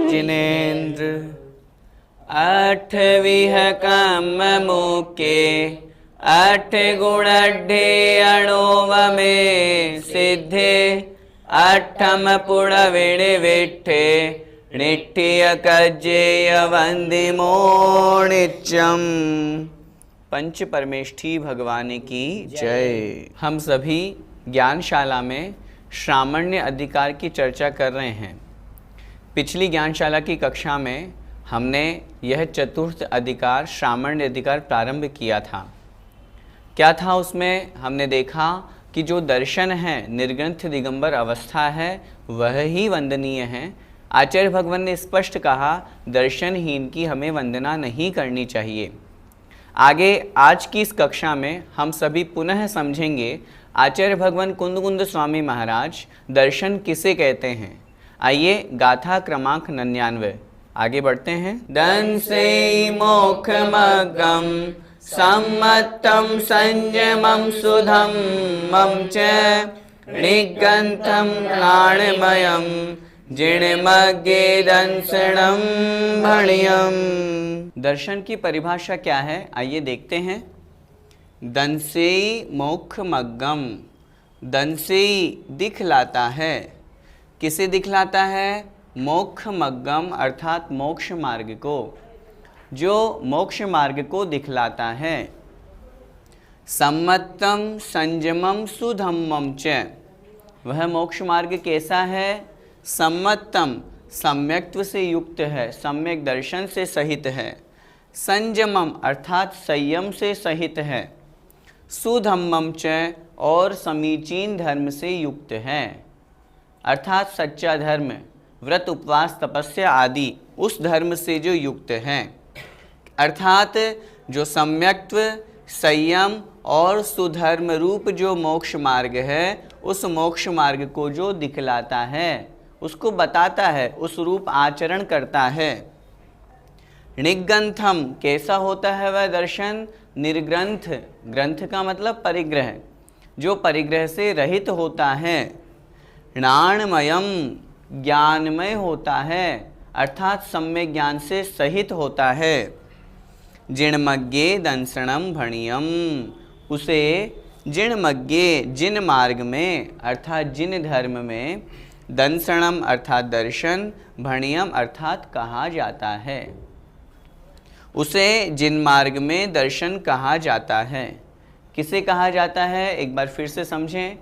जिनेन्द्र अठ विह काम मुके अठ गुण अणोव में सिद्धे अठम पुण विण विठे निठ्य कज्जेय वंदिमो नित्यम। पंच परमेष्ठी भगवान की जय। हम सभी ज्ञानशाला में श्रामण्य अधिकार की चर्चा कर रहे हैं। पिछली ज्ञानशाला की कक्षा में हमने यह चतुर्थ अधिकार श्रामण्य अधिकार प्रारंभ किया था। क्या था उसमें? हमने देखा कि जो दर्शन है, निर्ग्रंथ दिगंबर अवस्था है, वह ही वंदनीय है। आचार्य भगवान ने स्पष्ट कहा दर्शनहीन की हमें वंदना नहीं करनी चाहिए। आगे आज की इस कक्षा में हम सभी पुनः समझेंगे आचार्य भगवान कुंद स्वामी महाराज दर्शन किसे कहते हैं। आइए गाथा क्रमांक 99 आगे बढ़ते हैं। दंसे मोक्ष मग्गम सम्मतम संयमम सुधम मम च निगंतम प्राणमयम जिणमग्गे दंसणम भणियम। दर्शन की परिभाषा क्या है? आइए देखते हैं। दंसेई मोक्ष मग्गम, दंसेई दिखलाता है। किसे दिखलाता है? मोक्ष मग्गम अर्थात मोक्ष मार्ग को, जो मोक्ष मार्ग को दिखलाता है। सम्मतम संयमम सुधम्मम च, वह मोक्ष मार्ग कैसा है? सम्मतम सम्यक्त्व से युक्त है, सम्यक दर्शन से सहित है। संयमम अर्थात संयम से सहित है। सुधम्मम च और समीचीन धर्म से युक्त है, अर्थात सच्चा धर्म, व्रत उपवास तपस्या आदि उस धर्म से जो युक्त है। अर्थात जो सम्यक्त्व संयम और सुधर्म रूप जो मोक्ष मार्ग है, उस मोक्ष मार्ग को जो दिखलाता है, उसको बताता है, उस रूप आचरण करता है। निग्रंथम कैसा होता है वह दर्शन? निर्ग्रंथ, ग्रंथ का मतलब परिग्रह, जो परिग्रह से रहित होता है। ज्ञानमयम ज्ञानमय होता है, अर्थात सम्यक ज्ञान से सहित होता है। जिणमग्गे दंसणम भणियम, उसे जिणमग्गे जिन मार्ग में अर्थात जिन धर्म में, दंसणम अर्थात दर्शन, भणियम अर्थात कहा जाता है। उसे जिन मार्ग में दर्शन कहा जाता है। किसे कहा जाता है? एक बार फिर से समझें।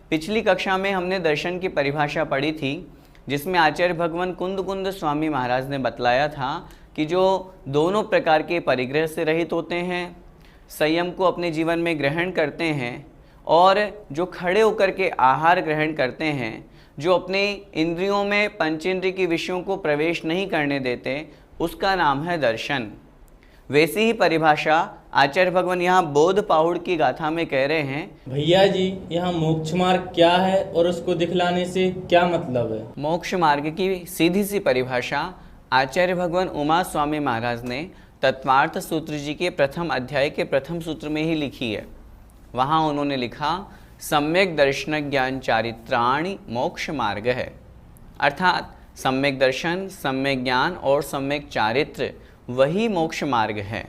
पिछली कक्षा में हमने दर्शन की परिभाषा पढ़ी थी, जिसमें आचार्य भगवान कुंद स्वामी महाराज ने बतलाया था कि जो दोनों प्रकार के परिग्रह से रहित होते हैं, संयम को अपने जीवन में ग्रहण करते हैं, और जो खड़े होकर के आहार ग्रहण करते हैं, जो अपने इंद्रियों में पंचेंद्रिय के विषयों को प्रवेश नहीं करने देते, उसका नाम है दर्शन। वैसी ही परिभाषा आचार्य भगवान यहाँ बोध पाहुड़ की गाथा में कह रहे हैं। भैया जी, यहाँ मोक्ष मार्ग क्या है और उसको दिखलाने से क्या मतलब है? मोक्ष मार्ग की सीधी सी परिभाषा आचार्य भगवान उमा स्वामी महाराज ने तत्वार्थ सूत्र जी के प्रथम अध्याय के प्रथम सूत्र में ही लिखी है। वहाँ उन्होंने लिखा सम्यक दर्शन ज्ञान चारित्राणि मोक्ष मार्ग है, अर्थात सम्यक दर्शन, सम्यक ज्ञान और सम्यक चारित्र वही मोक्ष मार्ग है।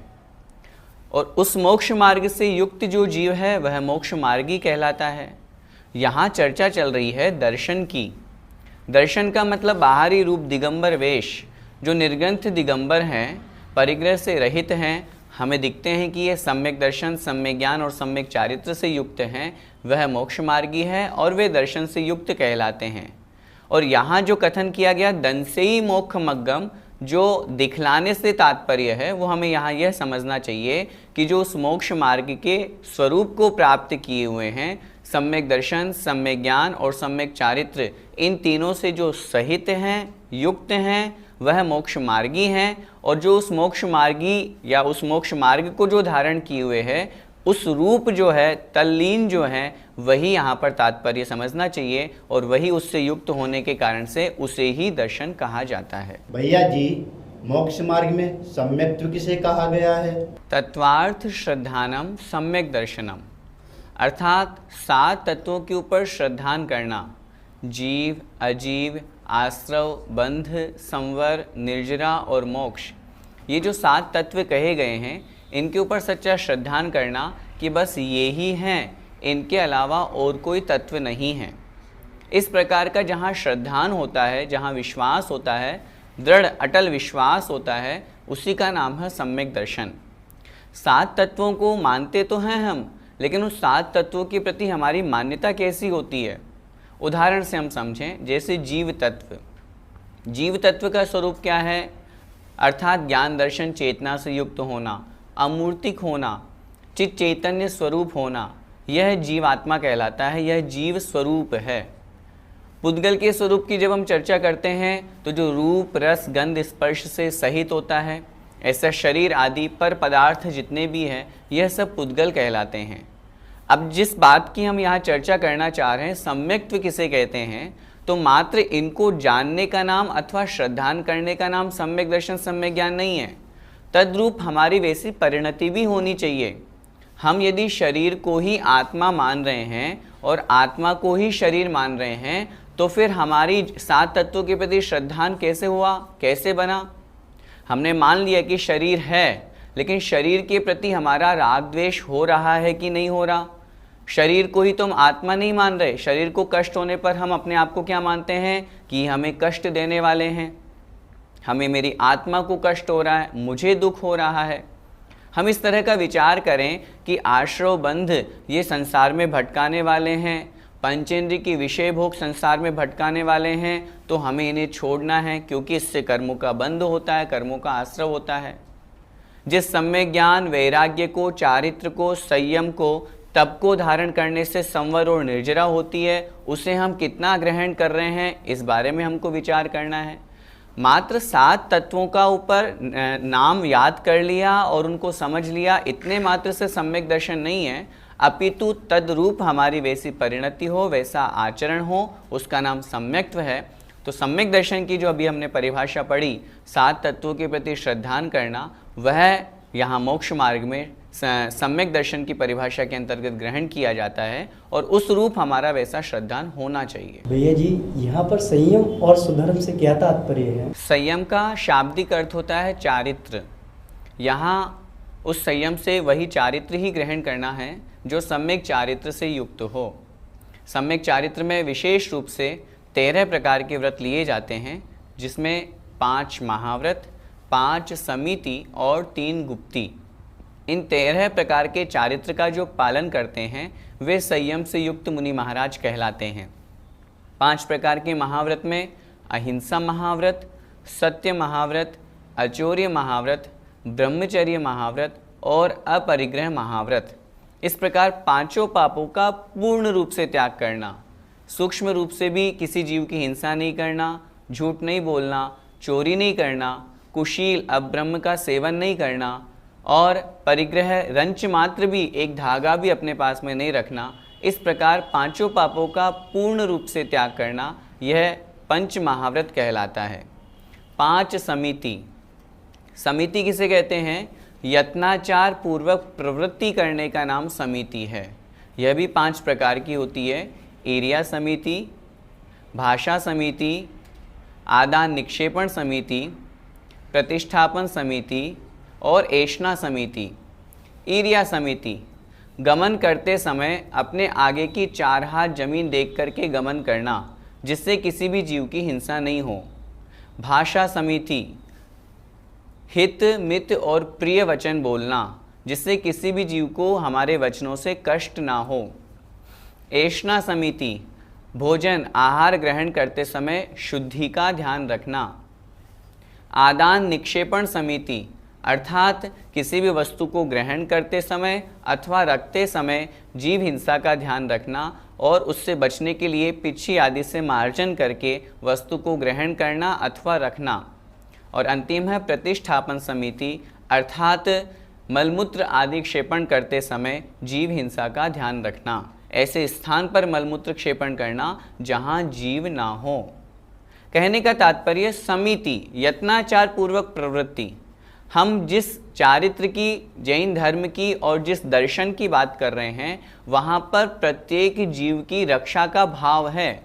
और उस मोक्ष मार्ग से युक्त जो जीव है वह मोक्ष मार्गी कहलाता है। यहाँ चर्चा चल रही है दर्शन की। दर्शन का मतलब बाहरी रूप दिगंबर वेश, जो निर्ग्रंथ दिगंबर हैं, परिग्रह से रहित हैं, हमें दिखते हैं कि ये सम्यक दर्शन, सम्यक ज्ञान और सम्यक चारित्र से युक्त हैं, वह मोक्ष मार्गी है और वे दर्शन से युक्त कहलाते हैं। और यहाँ जो कथन किया गया दंसेई मोक्ष मग्गम, जो दिखलाने से तात्पर्य है, वो हमें यहाँ यह समझना चाहिए कि जो उस मोक्ष मार्ग के स्वरूप को प्राप्त किए हुए हैं, सम्यक दर्शन, सम्यक ज्ञान और सम्यक चारित्र, इन तीनों से जो सहित हैं, युक्त हैं, वह मोक्ष मार्गी हैं, और जो उस मोक्ष मार्गी या उस मोक्ष मार्ग को जो धारण किए हुए है, उस रूप जो है, तल्लीन जो है, वही यहाँ पर तात्पर्य समझना चाहिए, और वही उससे युक्त होने के कारण से उसे ही दर्शन कहा जाता है। भैया जी, मोक्ष मार्ग में सम्यक्त्व किसे कहा गया है? तत्वार्थ श्रद्धानम सम्यक दर्शनम, अर्थात 7 तत्वों के ऊपर श्रद्धान करना, जीव, अजीव, आश्रव, बंध, संवर, निर्जरा और मोक्ष, ये जो 7 तत्व कहे गए हैं, इनके ऊपर सच्चा श्रद्धान करना कि बस ये ही हैं, इनके अलावा और कोई तत्व नहीं है। इस प्रकार का जहाँ श्रद्धान होता है, जहाँ विश्वास होता है, दृढ़ अटल विश्वास होता है, उसी का नाम है सम्यक दर्शन। 7 तत्वों को मानते तो हैं हम, लेकिन उस 7 तत्वों के प्रति हमारी मान्यता कैसी होती है? उदाहरण से हम समझें, जैसे जीव तत्व। जीव तत्व का स्वरूप क्या है? अर्थात ज्ञान दर्शन चेतना से युक्त होना, अमूर्तिक होना, चित चैतन्य स्वरूप होना, यह जीवात्मा कहलाता है, यह जीव स्वरूप है। पुद्गल के स्वरूप की जब हम चर्चा करते हैं तो जो रूप, रस, गंध, स्पर्श से सहित होता है, ऐसा शरीर आदि पर पदार्थ जितने भी हैं, यह सब पुद्गल कहलाते हैं। अब जिस बात की हम यहाँ चर्चा करना चाह रहे हैं, सम्यक्त्व किसे कहते हैं, तो मात्र इनको जानने का नाम अथवा श्रद्धान करने का नाम सम्यक दर्शन, सम्यक ज्ञान नहीं है। तद्रूप हमारी वैसी परिणति भी होनी चाहिए। हम यदि शरीर को ही आत्मा मान रहे हैं और आत्मा को ही शरीर मान रहे हैं, तो फिर हमारी 7 तत्वों के प्रति श्रद्धान कैसे हुआ, कैसे बना? हमने मान लिया कि शरीर है, लेकिन शरीर के प्रति हमारा राग द्वेष हो रहा है कि नहीं हो रहा? शरीर को ही तो हम आत्मा नहीं मान रहे। शरीर को कष्ट होने पर हम अपने आप को क्या मानते हैं कि हमें कष्ट देने वाले हैं, हमें, मेरी आत्मा को कष्ट हो रहा है, मुझे दुख हो रहा है। हम इस तरह का विचार करें कि आश्रव बंध ये संसार में भटकाने वाले हैं, पंचेंद्रिय की विषय भोग संसार में भटकाने वाले हैं, तो हमें इन्हें छोड़ना है, क्योंकि इससे कर्मों का बंध होता है, कर्मों का आश्रव होता है। जिस सम्यक ज्ञान, वैराग्य को, चारित्र को, संयम को, तप को धारण करने से संवर और निर्जरा होती है, उसे हम कितना ग्रहण कर रहे हैं, इस बारे में हमको विचार करना है। मात्र 7 तत्वों का ऊपर नाम याद कर लिया और उनको समझ लिया, इतने मात्र से सम्यक दर्शन नहीं है, अपितु तद्रूप हमारी वैसी परिणति हो, वैसा आचरण हो, उसका नाम सम्यक्त्व है। तो सम्यक दर्शन की जो अभी हमने परिभाषा पढ़ी, 7 तत्वों के प्रति श्रद्धान करना, वह यहाँ मोक्ष मार्ग में सम्यक दर्शन की परिभाषा के अंतर्गत ग्रहण किया जाता है, और उस रूप हमारा वैसा श्रद्धान होना चाहिए। भैया जी, यहाँ पर संयम और सुधर्म से क्या तात्पर्य है? संयम का शाब्दिक अर्थ होता है चारित्र। यहाँ उस संयम से वही चारित्र ही ग्रहण करना है जो सम्यक चारित्र से युक्त हो। सम्यक चारित्र में विशेष रूप से 13 प्रकार के व्रत लिए जाते हैं, जिसमें 5 महाव्रत, 5 समिति और 3 गुप्ती। इन 13 प्रकार के चारित्र का जो पालन करते हैं, वे संयम से युक्त मुनि महाराज कहलाते हैं। 5 प्रकार के महाव्रत में अहिंसा महाव्रत, सत्य महाव्रत, अचौर्य महाव्रत, ब्रह्मचर्य महाव्रत और अपरिग्रह महाव्रत। इस प्रकार 5 पापों का पूर्ण रूप से त्याग करना, सूक्ष्म रूप से भी किसी जीव की हिंसा नहीं करना, झूठ नहीं बोलना, चोरी नहीं करना, कुशील अब्रह्म का सेवन नहीं करना, और परिग्रह रंच मात्र भी, एक धागा भी अपने पास में नहीं रखना। इस प्रकार 5 पापों का पूर्ण रूप से त्याग करना, यह पंच महाव्रत कहलाता है। 5 समिति। समिति किसे कहते हैं? यत्नाचार पूर्वक प्रवृत्ति करने का नाम समिति है। यह भी 5 प्रकार की होती है। एरिया समिति, भाषा समिति, आदान निक्षेपण समिति, प्रतिष्ठापन समिति और ऐष्णा समिति। एरिया समिति, गमन करते समय अपने आगे की 4 हाथ जमीन देख करके गमन करना, जिससे किसी भी जीव की हिंसा नहीं हो। भाषा समिति, हित, मित और प्रिय वचन बोलना, जिससे किसी भी जीव को हमारे वचनों से कष्ट ना हो। ऐष्णा समिति, भोजन आहार ग्रहण करते समय शुद्धि का ध्यान रखना। आदान निक्षेपण समिति, अर्थात किसी भी वस्तु को ग्रहण करते समय अथवा रखते समय जीव हिंसा का ध्यान रखना और उससे बचने के लिए पिछी आदि से मार्जन करके वस्तु को ग्रहण करना अथवा रखना। और अंतिम है प्रतिष्ठापन समिति, अर्थात मलमूत्र आदि क्षेपण करते समय जीव हिंसा का ध्यान रखना, ऐसे स्थान पर मलमूत्र क्षेपण करना जहाँ जीव ना हो। कहने का तात्पर्य समिति यत्नाचार पूर्वक प्रवृत्ति। हम जिस चारित्र की, जैन धर्म की और जिस दर्शन की बात कर रहे हैं वहाँ पर प्रत्येक जीव की रक्षा का भाव है।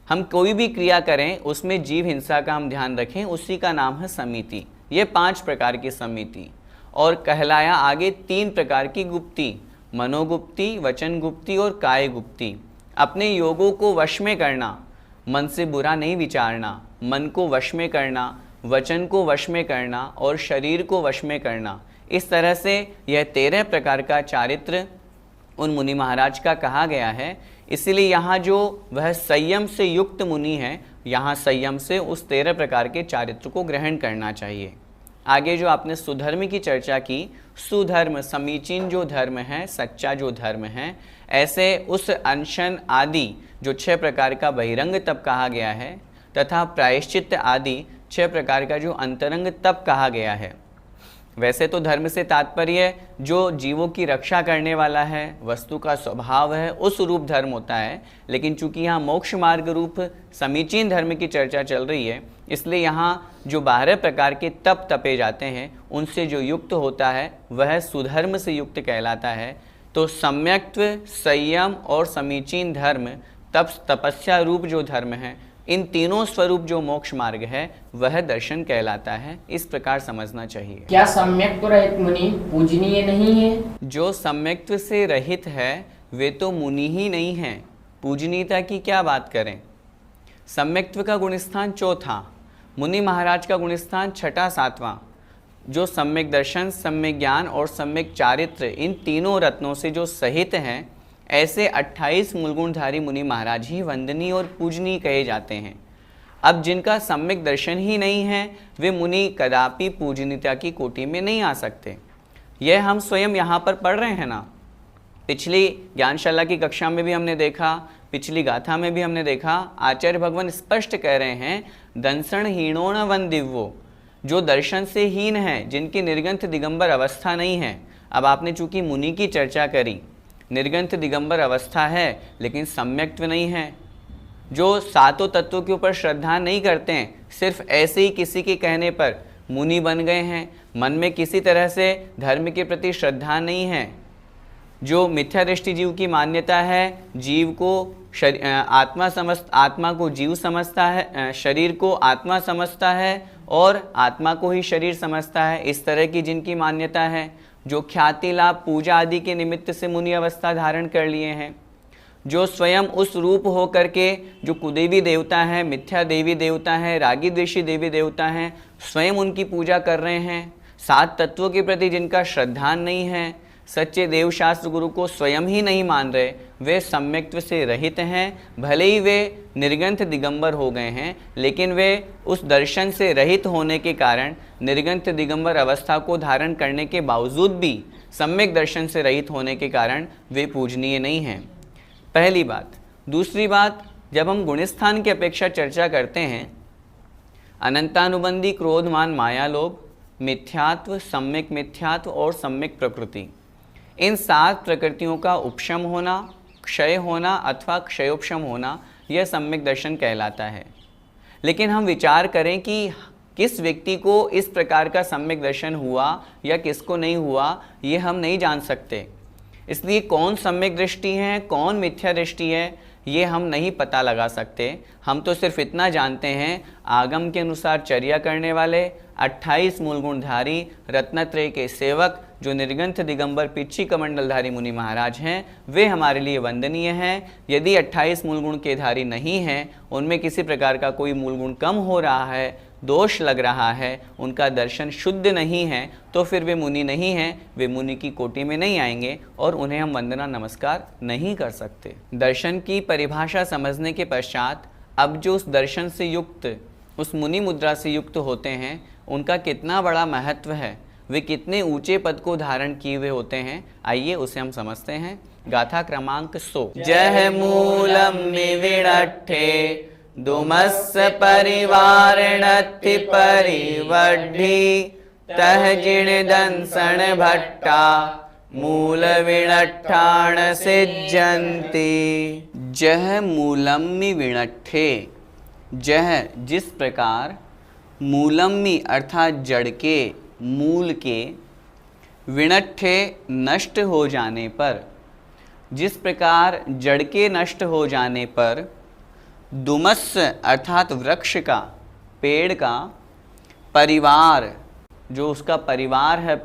हम कोई भी क्रिया करें उसमें जीव हिंसा का हम ध्यान रखें, उसी का नाम है समिति। ये 5 प्रकार की समिति। और कहलाया आगे 3 प्रकार की गुप्ती, मनोगुप्ती, वचन गुप्ती और काय गुप्ती। अपने योगों को वश में करना, मन से बुरा नहीं विचारना, मन को वश में करना, वचन को वश में करना और शरीर को वश में करना। इस तरह से यह 13 प्रकार का चारित्र उन मुनि महाराज का कहा गया है। इसलिए यहाँ जो वह संयम से युक्त मुनि है, यहाँ संयम से उस 13 प्रकार के चारित्र को ग्रहण करना चाहिए। आगे जो आपने सुधर्म की चर्चा की, सुधर्म समीचीन जो धर्म है, सच्चा जो धर्म है, ऐसे उस अनशन आदि जो 6 प्रकार का बहिरंग तप कहा गया है तथा प्रायश्चित आदि 6 प्रकार का जो अंतरंग तप कहा गया है। वैसे तो धर्म से तात्पर्य जो जीवों की रक्षा करने वाला है, वस्तु का स्वभाव है, उस रूप धर्म होता है। लेकिन चूंकि यहाँ मोक्ष मार्ग रूप समीचीन धर्म की चर्चा चल रही है, इसलिए यहाँ जो 12 प्रकार के तप तपे जाते हैं उनसे जो युक्त होता है वह सुधर्म से युक्त कहलाता है। तो सम्यक्त्व, संयम और समीचीन धर्म, तपस्या रूप जो धर्म है, इन तीनों स्वरूप जो मोक्ष मार्ग है वह दर्शन कहलाता है। इस प्रकार समझना चाहिए। क्या सम्यक्त्व रहित मुनि पूजनीय नहीं है? जो सम्यक्त्व से रहित है वे तो मुनि ही नहीं हैं, पूजनीयता की क्या बात करें। सम्यक्त्व का गुणस्थान 4था, मुनि महाराज का गुणस्थान 6, 7वां। जो सम्यक दर्शन, सम्यक ज्ञान और सम्यक चारित्र, इन तीनों रत्नों से जो सहित हैं, ऐसे 28 मूलगुणधारी मुनि महाराज ही वंदनीय और पूजनीय कहे जाते हैं। अब जिनका सम्यक दर्शन ही नहीं है वे मुनि कदापि पूजनीयता की कोटि में नहीं आ सकते। यह हम स्वयं यहाँ पर पढ़ रहे हैं ना। पिछली ज्ञानशाला की कक्षा में भी हमने देखा, पिछली गाथा में भी हमने देखा, आचार्य भगवान स्पष्ट कह रहे हैं दंसण हीणोण वन दिव्यो, जो दर्शन से हीन है, जिनकी निर्गंथ दिगंबर अवस्था नहीं है। अब आपने चूंकि मुनि की चर्चा करी, निर्गंथ दिगंबर अवस्था है लेकिन सम्यक्त्व नहीं है, जो 7 तत्वों के ऊपर श्रद्धा नहीं करते हैं, सिर्फ ऐसे ही किसी के कहने पर मुनि बन गए हैं, मन में किसी तरह से धर्म के प्रति श्रद्धा नहीं है, जो मिथ्या दृष्टि जीव की मान्यता है, जीव को आत्मा को जीव समझता है, शरीर को आत्मा समझता है और आत्मा को ही शरीर समझता है, इस तरह की जिनकी मान्यता है, जो ख्याति लाभ पूजा आदि के निमित्त से मुनि अवस्था धारण कर लिए हैं, जो स्वयं उस रूप हो करके जो कुदेवी देवता हैं, मिथ्या देवी देवता हैं, रागी द्वेषी देवी देवता हैं, स्वयं उनकी पूजा कर रहे हैं, 7 तत्वों के प्रति जिनका श्रद्धा नहीं है, सच्चे देवशास्त्र गुरु को स्वयं ही नहीं मान रहे, वे सम्यक्त्व से रहित हैं। भले ही वे निर्गंथ दिगंबर हो गए हैं लेकिन वे उस दर्शन से रहित होने के कारण, निर्गंथ दिगंबर अवस्था को धारण करने के बावजूद भी सम्यक दर्शन से रहित होने के कारण वे पूजनीय नहीं हैं। पहली बात। दूसरी बात, जब हम गुणस्थान की अपेक्षा चर्चा करते हैं, अनंतानुबंधी क्रोधमान माया लोभ, मिथ्यात्व, सम्यक मिथ्यात्व और सम्यक प्रकृति, इन 7 प्रकृतियों का उपशम होना, क्षय होना अथवा क्षयोपशम होना, यह सम्यक दर्शन कहलाता है। लेकिन हम विचार करें कि किस व्यक्ति को इस प्रकार का सम्यक दर्शन हुआ या किसको नहीं हुआ, ये हम नहीं जान सकते। इसलिए कौन सम्यक दृष्टि है, कौन मिथ्या दृष्टि है, ये हम नहीं पता लगा सकते। हम तो सिर्फ इतना जानते हैं, आगम के अनुसार चर्या करने वाले 28 मूलगुणधारी रत्नत्रय के सेवक जो निर्गंथ दिगंबर पिच्छी कमंडलधारी मुनि महाराज हैं, वे हमारे लिए वंदनीय हैं। यदि 28 मूलगुण के धारी नहीं हैं, उनमें किसी प्रकार का कोई मूलगुण कम हो रहा है, दोष लग रहा है, उनका दर्शन शुद्ध नहीं है, तो फिर वे मुनि नहीं हैं, वे मुनि की कोटि में नहीं आएंगे और उन्हें हम वंदना नमस्कार नहीं कर सकते। दर्शन की परिभाषा समझने के पश्चात अब जो उस दर्शन से युक्त, उस मुनि मुद्रा से युक्त होते हैं, उनका कितना बड़ा महत्व है, वे कितने ऊंचे पद को धारण किए हुए होते हैं, आइए उसे हम समझते हैं। गाथा क्रमांक 100। जह मूलम निविणट्ठे दुमस्य परिवारणत्ति परिवड्ढी तह जिण दंसन भट्टा मूल विणट्ठाण सिज्जन्ति। जह मूलम्मि विणट्ठे, जह जिस प्रकार, मूलम्मि अर्थात जड़ के, मूल के, विणट्ठे नष्ट हो जाने पर, जिस प्रकार जड़ के नष्ट हो जाने पर, दुमस्य अर्थात वृक्ष का, पेड़ का, परिवार जो उसका परिवार है,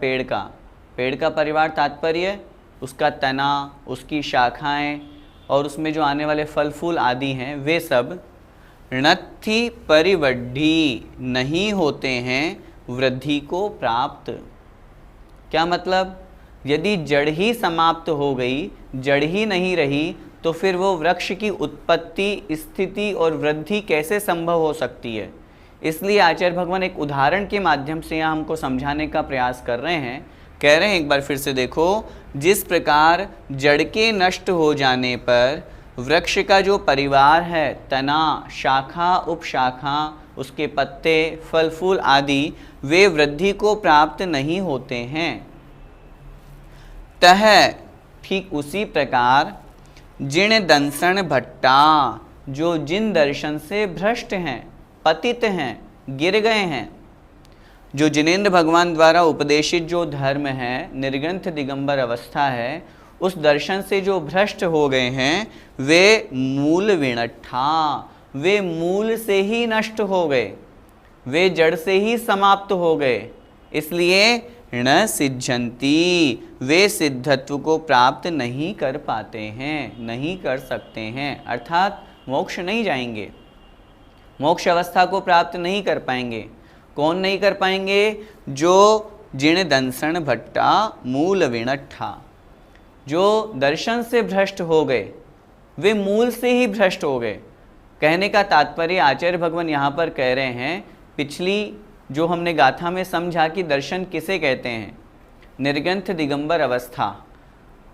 पेड़ का परिवार तात्पर्य उसका तना, उसकी शाखाएं और उसमें जो आने वाले फल फूल आदि हैं, वे सब णत्थि परिवड्ढी नहीं होते हैं वृद्धि को प्राप्त। क्या मतलब? यदि जड़ ही समाप्त हो गई, जड़ ही नहीं रही, तो फिर वो वृक्ष की उत्पत्ति, स्थिति और वृद्धि कैसे संभव हो सकती है। इसलिए आचार्य भगवान एक उदाहरण के माध्यम से यहाँ हमको समझाने का प्रयास कर रहे हैं। कह रहे हैं, एक बार फिर से देखो, जिस प्रकार जड़ के नष्ट हो जाने पर वृक्ष का जो परिवार है, तना, शाखा, उपशाखा, उसके पत्ते, फल फूल आदि, वे वृद्धि को प्राप्त नहीं होते हैं। तह ठीक उसी प्रकार जिण दंसन भट्टा, जो जिन दर्शन से भ्रष्ट हैं, पतित हैं, गिर गए हैं, जो जिनेंद्र भगवान द्वारा उपदेशित जो धर्म है, निर्ग्रंथ दिगंबर अवस्था है, उस दर्शन से जो भ्रष्ट हो गए हैं, वे मूल विणट्ठा, वे मूल से ही नष्ट हो गए, वे जड़ से ही समाप्त हो गए। इसलिए न सिद्ध्यन्ति, वे सिद्धत्व को प्राप्त नहीं कर पाते हैं, नहीं कर सकते हैं, अर्थात मोक्ष नहीं जाएंगे, मोक्ष अवस्था को प्राप्त नहीं कर पाएंगे। कौन नहीं कर पाएंगे? जो जिण दंसन भट्टा मूल विणट्ठा, जो दर्शन से भ्रष्ट हो गए, वे मूल से ही भ्रष्ट हो गए। कहने का तात्पर्य आचार्य भगवान यहाँ पर कह रहे हैं, पिछली जो हमने गाथा में समझा कि दर्शन किसे कहते हैं, निर्ग्रंथ दिगंबर अवस्था।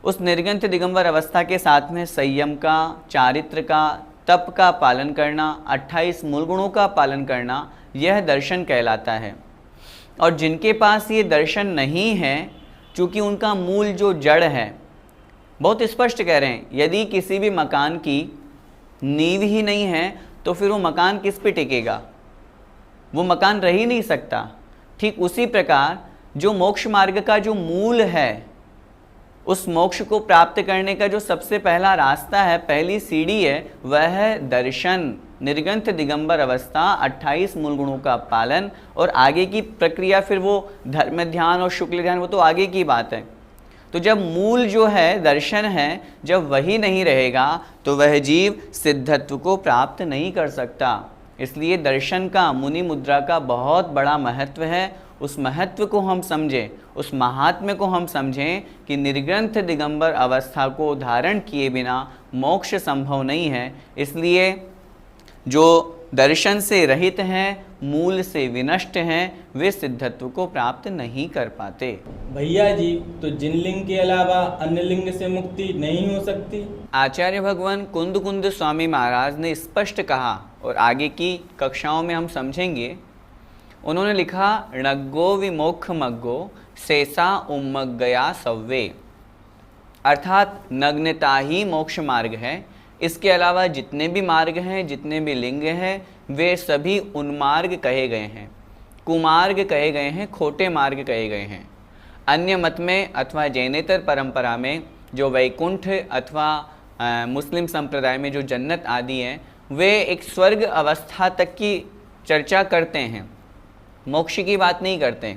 उस निर्ग्रंथ दिगंबर अवस्था के साथ में संयम का, चारित्र का, तप का पालन करना, 28 मूल गुणों का पालन करना, यह दर्शन कहलाता है। और जिनके पास ये दर्शन नहीं है, चूँकि उनका मूल जो जड़ है, बहुत स्पष्ट कह रहे हैं, यदि किसी भी मकान की नींव ही नहीं है तो फिर वो मकान किस पे टिकेगा, वो मकान रह ही नहीं सकता। ठीक उसी प्रकार जो मोक्ष मार्ग का जो मूल है, उस मोक्ष को प्राप्त करने का जो सबसे पहला रास्ता है, पहली सीढ़ी है, वह है दर्शन, निर्ग्रंथ दिगंबर अवस्था, 28 मूल गुणों का पालन, और आगे की प्रक्रिया फिर वो धर्म ध्यान और शुक्ल ध्यान, वो तो आगे की बात है। तो जब मूल जो है दर्शन है, जब वही नहीं रहेगा तो वह जीव सिद्धत्व को प्राप्त नहीं कर सकता। इसलिए दर्शन का, मुनि मुद्रा का बहुत बड़ा महत्व है। उस महत्व को हम समझें, उस महात्म्य को हम समझें कि निर्ग्रंथ दिगंबर अवस्था को धारण किए बिना मोक्ष संभव नहीं है। इसलिए जो दर्शन से रहित हैं, मूल से विनष्ट हैं, वे सिद्धत्व को प्राप्त नहीं कर पाते। भैया जी, तो जिन लिंग के अलावा अन्य लिंग से मुक्ति नहीं हो सकती? आचार्य भगवान कुंद कुंद स्वामी महाराज ने स्पष्ट कहा, और आगे की कक्षाओं में हम समझेंगे। उन्होंने लिखा, णग्गो विमोक्ष मग्गो शेषा उम्मग्गया सव्वे, अर्थात नग्नता ही मोक्ष मार्ग है। इसके अलावा जितने भी मार्ग हैं, जितने भी लिंग हैं, वे सभी उन्मार्ग कहे गए हैं, कुमार्ग कहे गए हैं, खोटे मार्ग कहे गए हैं। अन्य मत में अथवा जैनेतर परंपरा में जो वैकुंठ अथवा मुस्लिम संप्रदाय में जो जन्नत आदि हैं, वे एक स्वर्ग अवस्था तक की चर्चा करते हैं, मोक्ष की बात नहीं करते।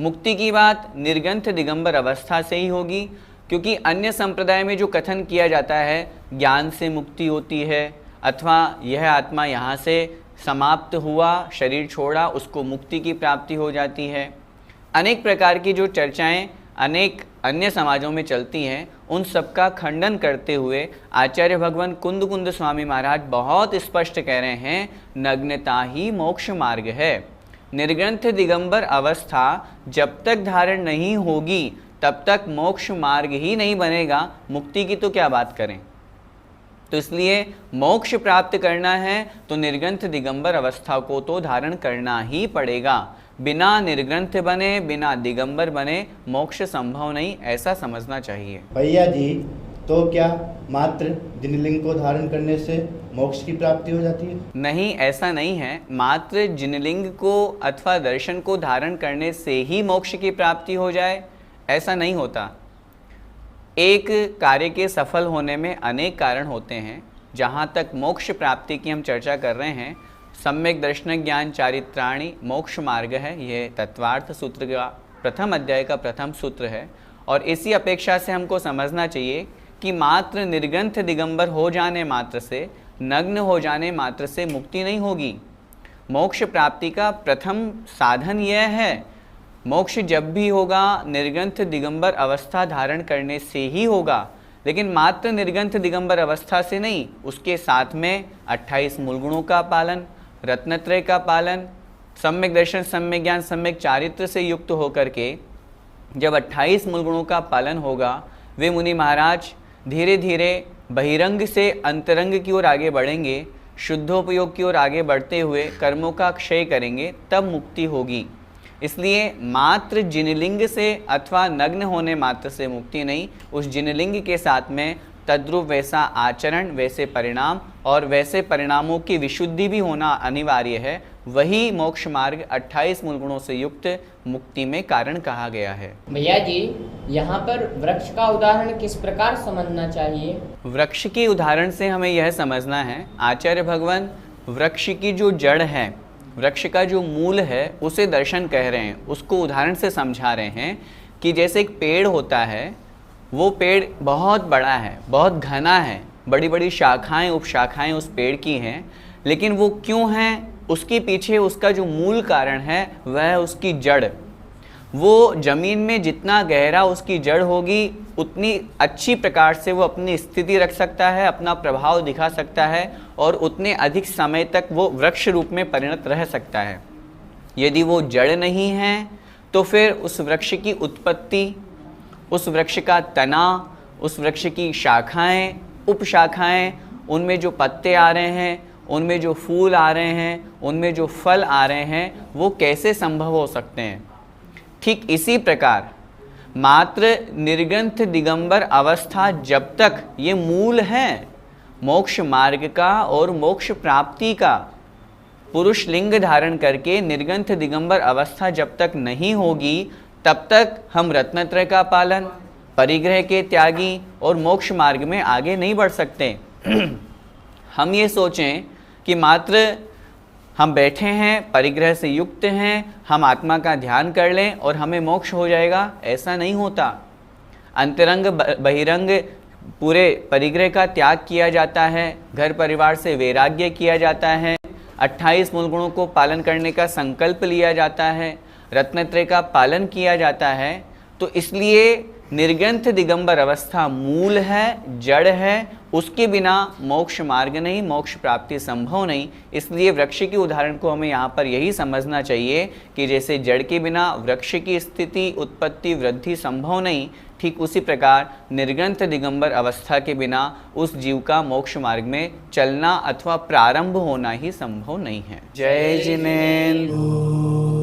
मुक्ति की बात निर्ग्रंथ दिगंबर अवस्था से ही होगी, क्योंकि अन्य संप्रदाय में जो कथन किया जाता है, ज्ञान से मुक्ति होती है, अथवा यह आत्मा यहाँ से समाप्त हुआ, शरीर छोड़ा, उसको मुक्ति की प्राप्ति हो जाती है। अनेक प्रकार की जो चर्चाएं अनेक अन्य समाजों में चलती हैं, उन सब का खंडन करते हुए आचार्य भगवान कुंद कुंद स्वामी महाराज बहुत स्पष्ट कह रहे हैं, नग्नता ही मोक्ष मार्ग है। निर्ग्रंथ दिगंबर अवस्था जब तक धारण नहीं होगी तब तक मोक्ष मार्ग ही नहीं बनेगा, मुक्ति की तो क्या बात करें। तो इसलिए मोक्ष प्राप्त करना है तो निर्ग्रंथ दिगंबर अवस्था को तो धारण करना ही पड़ेगा। बिना निर्ग्रंथ बने, बिना दिगंबर बने मोक्ष संभव नहीं, ऐसा समझना चाहिए। भैया जी, तो क्या मात्र जिनलिंग को धारण करने से मोक्ष की प्राप्ति हो जाती है? नहीं, ऐसा नहीं है। मात्र जिनलिंग को अथवा दर्शन को धारण करने से ही मोक्ष की प्राप्ति हो जाए, ऐसा नहीं होता। एक कार्य के सफल होने में अनेक कारण होते हैं। जहाँ तक मोक्ष प्राप्ति की हम चर्चा कर रहे हैं, सम्यक दर्शन ज्ञान चारित्राणि मोक्ष मार्ग है, यह तत्वार्थ सूत्र का प्रथम अध्याय का प्रथम सूत्र है। और इसी अपेक्षा से हमको समझना चाहिए कि मात्र निर्ग्रंथ दिगंबर हो जाने मात्र से, नग्न हो जाने मात्र से मुक्ति नहीं होगी। मोक्ष प्राप्ति का प्रथम साधन यह है, मोक्ष जब भी होगा निर्ग्रंथ दिगंबर अवस्था धारण करने से ही होगा। लेकिन मात्र निर्ग्रंथ दिगंबर अवस्था से नहीं, उसके साथ में 28 मूल गुणों का पालन, रत्नत्रय का पालन, सम्यक दर्शन, सम्यक ज्ञान, सम्यक चारित्र से युक्त होकर के जब 28 मूल गुणों का पालन होगा, वे मुनि महाराज धीरे धीरे बहिरंग से अंतरंग की ओर आगे बढ़ेंगे, शुद्धोपयोग की ओर आगे बढ़ते हुए कर्मों का क्षय करेंगे, तब मुक्ति होगी। इसलिए मात्र जिनलिंग से अथवा नग्न होने मात्र से मुक्ति नहीं, उस जिनलिंग के साथ में तद्रूप वैसा आचरण, वैसे परिणाम और वैसे परिणामों की विशुद्धि भी होना अनिवार्य है। वही मोक्ष मार्ग 28 मूल गुणों से युक्त मुक्ति में कारण कहा गया है। भैया जी, यहाँ पर वृक्ष का उदाहरण किस प्रकार समझना चाहिए? वृक्ष के उदाहरण से हमें यह समझना है, आचार्य भगवान वृक्ष की जो जड़ है, वृक्ष का जो मूल है, उसे दर्शन कह रहे हैं, उसको उदाहरण से समझा रहे हैं कि जैसे एक पेड़ होता है, वो पेड़ बहुत बड़ा है, बहुत घना है, बड़ी बड़ी शाखाएं उपशाखाएं उस पेड़ की हैं, लेकिन वो क्यों हैं, उसके पीछे उसका जो मूल कारण है वह है उसकी जड़। वो जमीन में जितना गहरा उसकी जड़ होगी, उतनी अच्छी प्रकार से वो अपनी स्थिति रख सकता है, अपना प्रभाव दिखा सकता है और उतने अधिक समय तक वो वृक्ष रूप में परिणत रह सकता है। यदि वो जड़ नहीं है तो फिर उस वृक्ष की उत्पत्ति, उस वृक्ष का तना, उस वृक्ष की शाखाएं, उपशाखाएं, उनमें जो पत्ते आ रहे हैं, उनमें जो फूल आ रहे हैं, उनमें जो फल आ रहे हैं, वो कैसे संभव हो सकते हैं। ठीक इसी प्रकार मात्र निर्ग्रंथ दिगंबर अवस्था जब तक ये मूल है मोक्ष मार्ग का और मोक्ष प्राप्ति का, पुरुष लिंग धारण करके निर्ग्रंथ दिगंबर अवस्था जब तक नहीं होगी तब तक हम रत्नत्रय का पालन, परिग्रह के त्यागी और मोक्ष मार्ग में आगे नहीं बढ़ सकते। हम ये सोचें कि मात्र हम बैठे हैं, परिग्रह से युक्त हैं, हम आत्मा का ध्यान कर लें और हमें मोक्ष हो जाएगा, ऐसा नहीं होता। अंतरंग बहिरंग पूरे परिग्रह का त्याग किया जाता है, घर परिवार से वैराग्य किया जाता है, 28 मूल गुणों को पालन करने का संकल्प लिया जाता है, रत्नत्रय का पालन किया जाता है। तो इसलिए निर्ग्रंथ दिगंबर अवस्था मूल है, जड़ है, उसके बिना मोक्ष मार्ग नहीं, मोक्ष प्राप्ति संभव नहीं। इसलिए वृक्ष के उदाहरण को हमें यहाँ पर यही समझना चाहिए कि जैसे जड़ के बिना वृक्ष की स्थिति, उत्पत्ति, वृद्धि संभव नहीं, ठीक उसी प्रकार निर्ग्रंथ दिगंबर अवस्था के बिना उस जीव का मोक्ष मार्ग में चलना अथवा प्रारंभ होना ही संभव नहीं है। जय जिनेन्द्र।